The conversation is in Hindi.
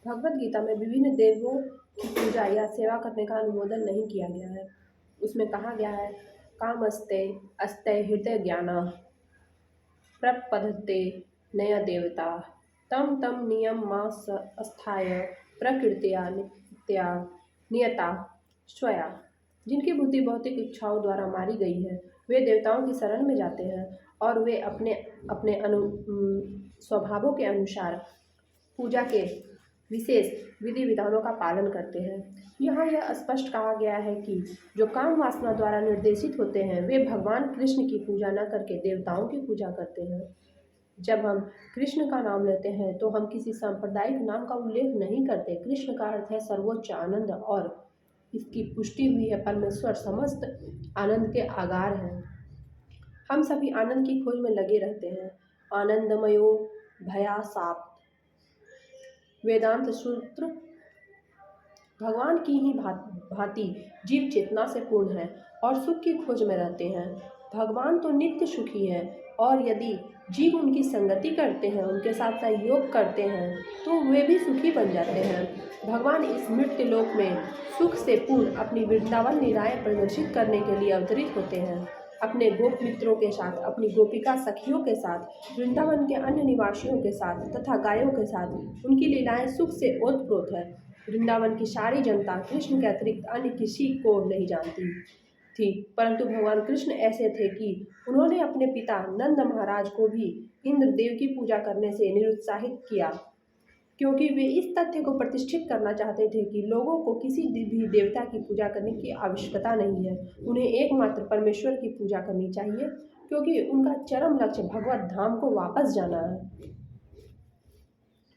भगवद गीता में विभिन्न देवों की पूजा या सेवा करने का अनुमोदन नहीं किया गया है। उसमें कहा गया है, कामस्ते अस्ते हृदय ज्ञान प्रपद्यते नया देवता तम तम नियम मास अस्थाय प्रकृतिया नित्या नियता स्वया। जिनकी बुद्धि भौतिक इच्छाओं द्वारा मारी गई है वे देवताओं की शरण में जाते हैं और वे अपने अपने स्वभावों के अनुसार पूजा के विशेष विधि विधानों का पालन करते हैं। यहाँ यह स्पष्ट कहा गया है कि जो काम वासना द्वारा निर्देशित होते हैं वे भगवान कृष्ण की पूजा न करके देवताओं की पूजा करते हैं। जब हम कृष्ण का नाम लेते हैं तो हम किसी सांप्रदायिक नाम का उल्लेख नहीं करते। कृष्ण का अर्थ है सर्वोच्च आनंद और इसकी पुष्टि हुई है परमेश्वर समस्त आनंद के आगार हैं। हम सभी आनंद की खोज में लगे रहते हैं। आनंदमयो भयासाप वेदांत सूत्र भगवान की ही भांति जीव चेतना से पूर्ण है और सुख की खोज में रहते हैं। भगवान तो नित्य सुखी है और यदि जीव उनकी संगति करते हैं, उनके साथ सहयोग करते हैं तो वे भी सुखी बन जाते हैं। भगवान इस मृत्यु लोक में सुख से पूर्ण अपनी वृंदावन लीलाएं प्रदर्शित करने के लिए अवतरित होते हैं। अपने गोप मित्रों के साथ, अपनी गोपिका सखियों के साथ, वृंदावन के अन्य निवासियों के साथ तथा गायों के साथ उनकी लीलाएं सुख से ओतप्रोत है। वृंदावन की सारी जनता कृष्ण के अतिरिक्त अन्य किसी को नहीं जानती थी, परंतु भगवान कृष्ण ऐसे थे कि उन्होंने अपने पिता नंद महाराज को भी इंद्रदेव की पूजा करने से निरुत्साहित किया, क्योंकि वे इस तथ्य को प्रतिष्ठित करना चाहते थे कि लोगों को किसी भी देवता की पूजा करने की आवश्यकता नहीं है। उन्हें एकमात्र परमेश्वर की पूजा करनी चाहिए, क्योंकि उनका चरम लक्ष्य भगवत धाम को वापस जाना है।